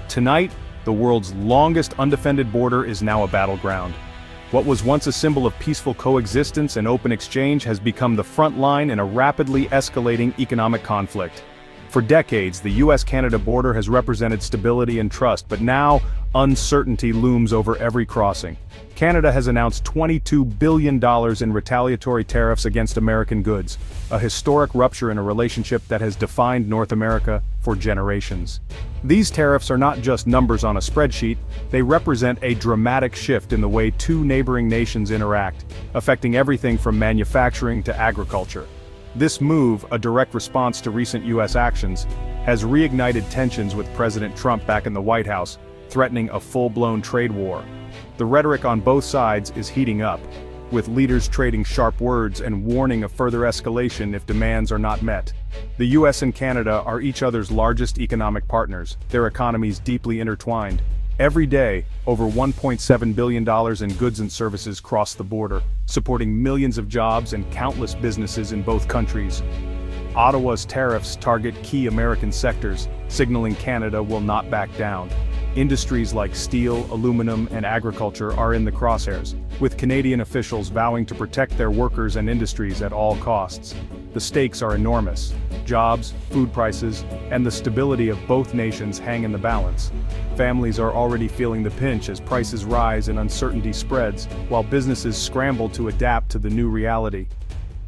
Tonight, the world's longest undefended border is now a battleground. What was once a symbol of peaceful coexistence and open exchange has become the front line in a rapidly escalating economic conflict. For decades, the U.S. Canada border has represented stability and trust, but now, uncertainty looms over every crossing. Canada has announced $22 billion in retaliatory tariffs against American goods, a historic rupture in a relationship that has defined North America for generations. These tariffs are not just numbers on a spreadsheet, they represent a dramatic shift in the way two neighboring nations interact, affecting everything from manufacturing to agriculture. This move, a direct response to recent U.S. actions, has reignited tensions with President Trump back in the White House, threatening a full-blown trade war. The rhetoric on both sides is heating up, with leaders trading sharp words and warning of further escalation if demands are not met. The U.S. and Canada are each other's largest economic partners, their economies deeply intertwined. Every day, over $1.7 billion in goods and services cross the border, supporting millions of jobs and countless businesses in both countries. Ottawa's tariffs target key American sectors, signaling Canada will not back down. Industries like steel, aluminum, and agriculture are in the crosshairs, with Canadian officials vowing to protect their workers and industries at all costs. The stakes are enormous. Jobs, food prices, and the stability of both nations hang in the balance. Families are already feeling the pinch as prices rise and uncertainty spreads, while businesses scramble to adapt to the new reality.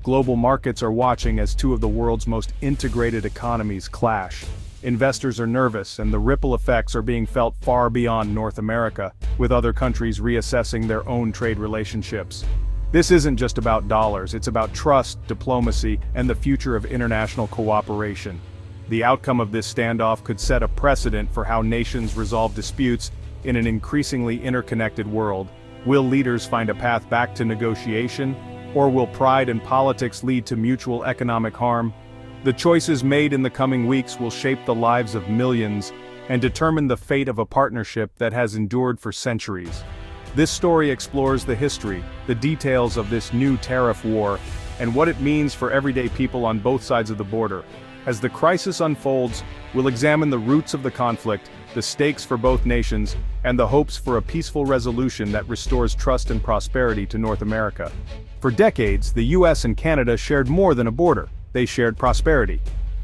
Global markets are watching as two of the world's most integrated economies clash. Investors are nervous, and the ripple effects are being felt far beyond North America, with other countries reassessing their own trade relationships. This isn't just about dollars, it's about trust, diplomacy, and the future of international cooperation. The outcome of this standoff could set a precedent for how nations resolve disputes in an increasingly interconnected world. Will leaders find a path back to negotiation, or will pride and politics lead to mutual economic harm? The choices made in the coming weeks will shape the lives of millions and determine the fate of a partnership that has endured for centuries. This story explores the history, the details of this new tariff war, and what it means for everyday people on both sides of the border. As the crisis unfolds, we'll examine the roots of the conflict, the stakes for both nations, and the hopes for a peaceful resolution that restores trust and prosperity to North America. For decades, the U.S. and Canada shared more than a border. They shared prosperity.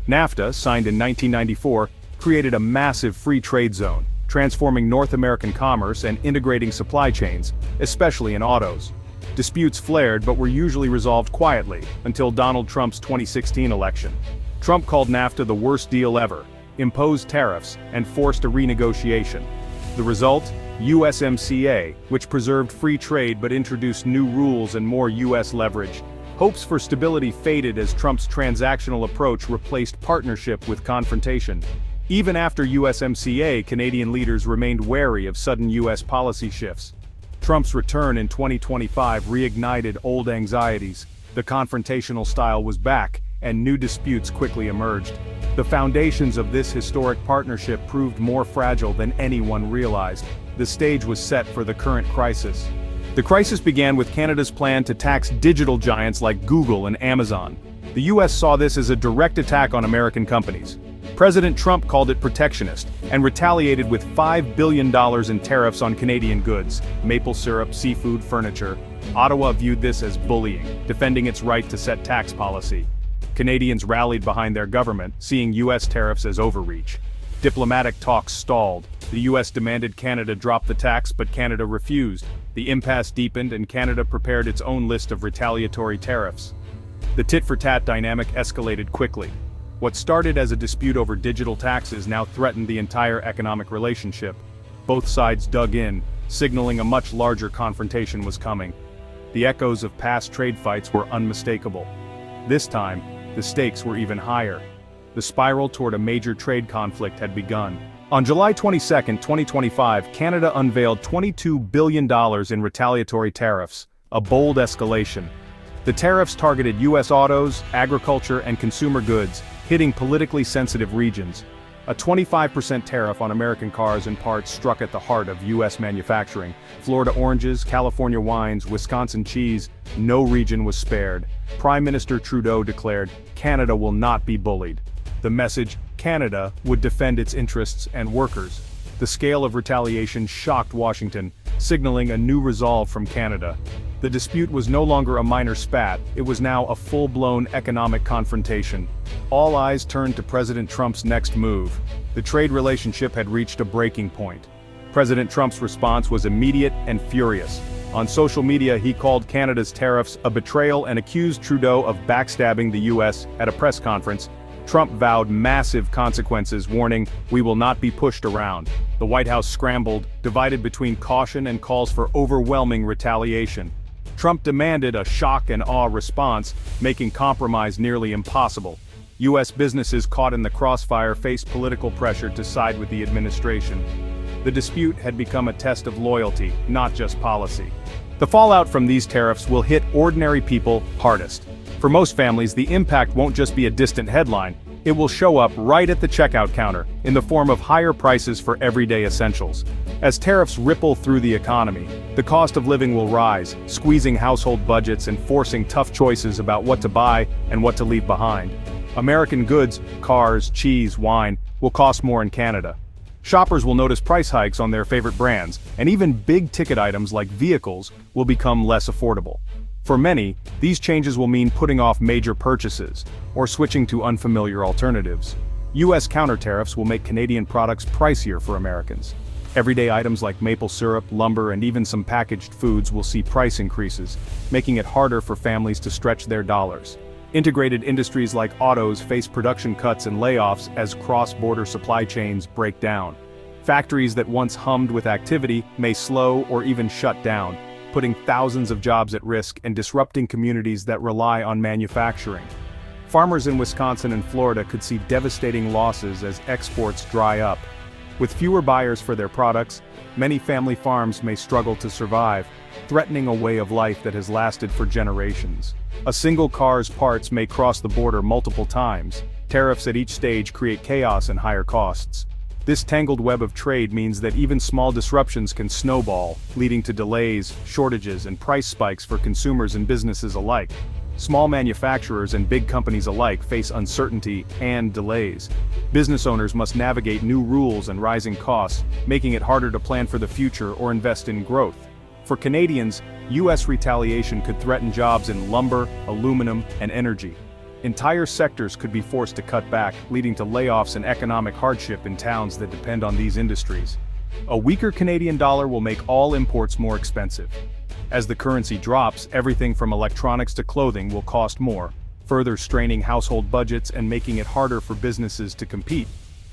NAFTA, signed in 1994, created a massive free trade zone, transforming North American commerce and integrating supply chains, especially in autos. Disputes flared but were usually resolved quietly, until Donald Trump's 2016 election. Trump called NAFTA the worst deal ever, imposed tariffs, and forced a renegotiation. The result? USMCA, which preserved free trade but introduced new rules and more U.S. leverage. Hopes for stability faded as Trump's transactional approach replaced partnership with confrontation. Even after USMCA, Canadian leaders remained wary of sudden U.S. policy shifts. Trump's return in 2025 reignited old anxieties. The confrontational style was back, and new disputes quickly emerged. The foundations of this historic partnership proved more fragile than anyone realized. The stage was set for the current crisis. The crisis began with Canada's plan to tax digital giants like Google and Amazon. The U.S. saw this as a direct attack on American companies. President Trump called it protectionist, and retaliated with $5 billion in tariffs on Canadian goods, maple syrup, seafood, furniture. Ottawa viewed this as bullying, defending its right to set tax policy. Canadians rallied behind their government, seeing U.S. tariffs as overreach. Diplomatic talks stalled. The U.S. demanded Canada drop the tax, but Canada refused. The impasse deepened, and Canada prepared its own list of retaliatory tariffs. The tit-for-tat dynamic escalated quickly. What started as a dispute over digital taxes now threatened the entire economic relationship. Both sides dug in, signaling a much larger confrontation was coming. The echoes of past trade fights were unmistakable. This time, the stakes were even higher. The spiral toward a major trade conflict had begun. On July 22, 2025, Canada unveiled $22 billion in retaliatory tariffs, a bold escalation. The tariffs targeted U.S. autos, agriculture, and consumer goods, hitting politically sensitive regions. A 25% tariff on American cars and parts struck at the heart of U.S. manufacturing. Florida oranges, California wines, Wisconsin cheese, no region was spared. Prime Minister Trudeau declared, "Canada will not be bullied." The message, Canada would defend its interests and workers. The scale of retaliation shocked Washington, signaling a new resolve from Canada. The dispute was no longer a minor spat, it was now a full-blown economic confrontation. All eyes turned to President Trump's next move. The trade relationship had reached a breaking point. President Trump's response was immediate and furious. On social media, he called Canada's tariffs a betrayal and accused Trudeau of backstabbing the U.S. At a press conference, Trump vowed massive consequences, warning, "We will not be pushed around." The White House scrambled, divided between caution and calls for overwhelming retaliation. Trump demanded a shock and awe response, making compromise nearly impossible. U.S. businesses caught in the crossfire faced political pressure to side with the administration. The dispute had become a test of loyalty, not just policy. The fallout from these tariffs will hit ordinary people hardest. For most families, the impact won't just be a distant headline, it will show up right at the checkout counter, in the form of higher prices for everyday essentials. As tariffs ripple through the economy, the cost of living will rise, squeezing household budgets and forcing tough choices about what to buy and what to leave behind. American goods, cars, cheese, wine, will cost more in Canada. Shoppers will notice price hikes on their favorite brands, and even big-ticket items like vehicles will become less affordable. For many, these changes will mean putting off major purchases, or switching to unfamiliar alternatives. U.S. counter-tariffs will make Canadian products pricier for Americans. Everyday items like maple syrup, lumber, and even some packaged foods will see price increases, making it harder for families to stretch their dollars. Integrated industries like autos face production cuts and layoffs as cross-border supply chains break down. Factories that once hummed with activity may slow or even shut down, putting thousands of jobs at risk and disrupting communities that rely on manufacturing. Farmers in Wisconsin and Florida could see devastating losses as exports dry up. With fewer buyers for their products, many family farms may struggle to survive, threatening a way of life that has lasted for generations. A single car's parts may cross the border multiple times. Tariffs at each stage create chaos and higher costs. This tangled web of trade means that even small disruptions can snowball, leading to delays, shortages, and price spikes for consumers and businesses alike. Small manufacturers and big companies alike face uncertainty and delays. Business owners must navigate new rules and rising costs, making it harder to plan for the future or invest in growth. For Canadians, U.S. retaliation could threaten jobs in lumber, aluminum, and energy. Entire sectors could be forced to cut back, leading to layoffs and economic hardship in towns that depend on these industries. A weaker Canadian dollar will make all imports more expensive. As the currency drops, everything from electronics to clothing will cost more, further straining household budgets and making it harder for businesses to compete.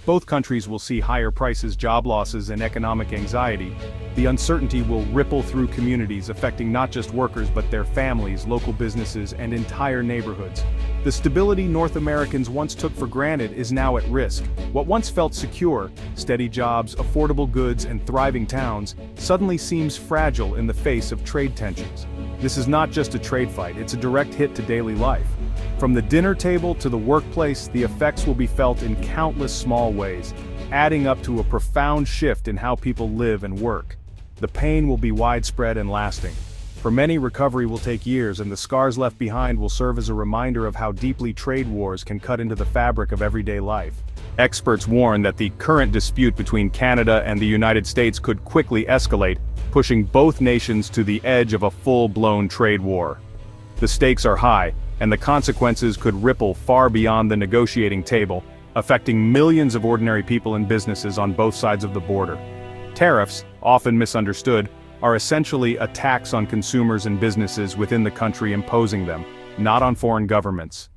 Both countries will see higher prices, job losses, and economic anxiety. The uncertainty will ripple through communities, affecting not just workers but their families, local businesses, and entire neighborhoods. The stability North Americans once took for granted is now at risk. What once felt secure, steady jobs, affordable goods, and thriving towns, suddenly seems fragile in the face of trade tensions. This is not just a trade fight, it's a direct hit to daily life. From the dinner table to the workplace, the effects will be felt in countless small ways, adding up to a profound shift in how people live and work. The pain will be widespread and lasting. For many, recovery will take years, and the scars left behind will serve as a reminder of how deeply trade wars can cut into the fabric of everyday life. Experts warn that the current dispute between Canada and the United States could quickly escalate, pushing both nations to the edge of a full-blown trade war. The stakes are high, and the consequences could ripple far beyond the negotiating table, affecting millions of ordinary people and businesses on both sides of the border. Tariffs, often misunderstood, are essentially a tax on consumers and businesses within the country imposing them, not on foreign governments.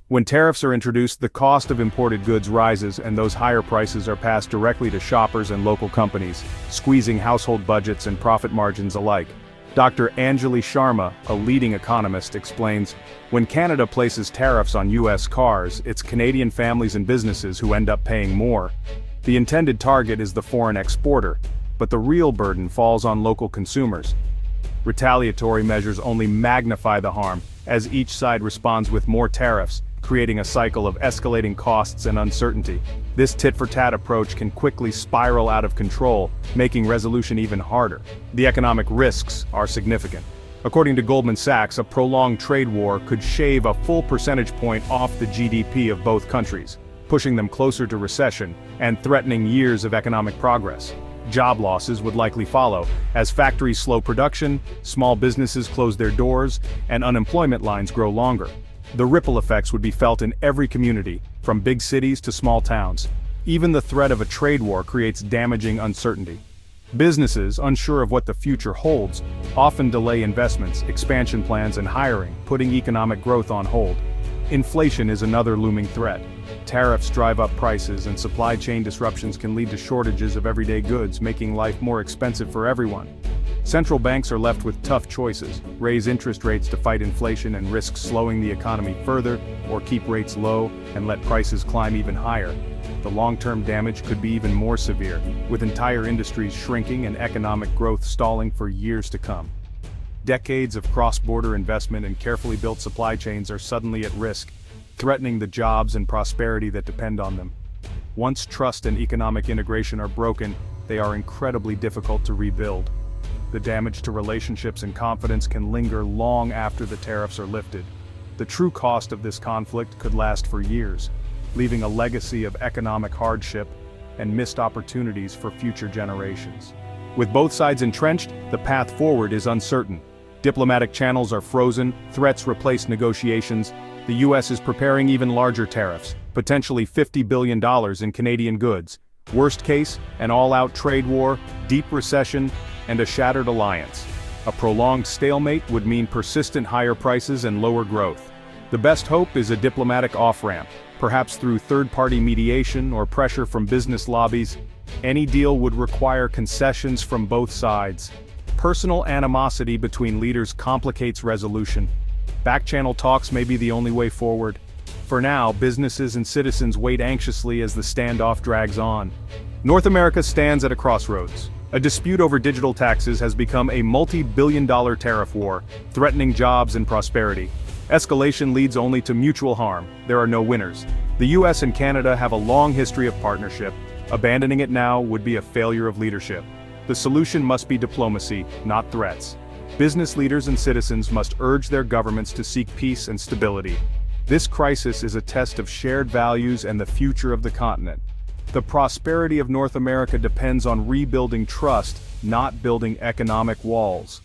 When tariffs are introduced, the cost of imported goods rises, and those higher prices are passed directly to shoppers and local companies, squeezing household budgets and profit margins alike. Dr. Anjali Sharma, a leading economist, explains, when Canada places tariffs on U.S. cars, it's Canadian families and businesses who end up paying more. The intended target is the foreign exporter, but the real burden falls on local consumers. Retaliatory measures only magnify the harm, as each side responds with more tariffs, creating a cycle of escalating costs and uncertainty. This tit-for-tat approach can quickly spiral out of control, making resolution even harder. The economic risks are significant. According to Goldman Sachs, a prolonged trade war could shave a full percentage point off the GDP of both countries. pushing them closer to recession and threatening years of economic progress. Job losses would likely follow, as factories slow production, small businesses close their doors, and unemployment lines grow longer. The ripple effects would be felt in every community, from big cities to small towns. Even the threat of a trade war creates damaging uncertainty. Businesses, unsure of what the future holds, often delay investments, expansion plans, and hiring, putting economic growth on hold. Inflation is another looming threat. Tariffs drive up prices, and supply chain disruptions can lead to shortages of everyday goods, making life more expensive for everyone. Central banks are left with tough choices: raise interest rates to fight inflation and risk slowing the economy further, or keep rates low and let prices climb even higher. The long-term damage could be even more severe, with entire industries shrinking and economic growth stalling for years to come. Decades of cross-border investment and carefully built supply chains are suddenly at risk, threatening the jobs and prosperity that depend on them. Once trust and economic integration are broken, they are incredibly difficult to rebuild. The damage to relationships and confidence can linger long after the tariffs are lifted. The true cost of this conflict could last for years, leaving a legacy of economic hardship and missed opportunities for future generations. With both sides entrenched, the path forward is uncertain. Diplomatic channels are frozen, threats replace negotiations. The U.S. is preparing even larger tariffs, potentially $50 billion in Canadian goods. Worst case, an all-out trade war, deep recession, and a shattered alliance. A prolonged stalemate would mean persistent higher prices and lower growth. The best hope is a diplomatic off-ramp, perhaps through third-party mediation or pressure from business lobbies. Any deal would require concessions from both sides. Personal animosity between leaders complicates resolution. Back-channel talks may be the only way forward. For now, businesses and citizens wait anxiously as the standoff drags on. North America stands at a crossroads. A dispute over digital taxes has become a multi-billion-dollar tariff war, threatening jobs and prosperity. Escalation leads only to mutual harm. There are no winners. The U.S. and Canada have a long history of partnership. Abandoning it now would be a failure of leadership. The solution must be diplomacy, not threats. Business leaders and citizens must urge their governments to seek peace and stability. This crisis is a test of shared values and the future of the continent. The prosperity of North America depends on rebuilding trust, not building economic walls.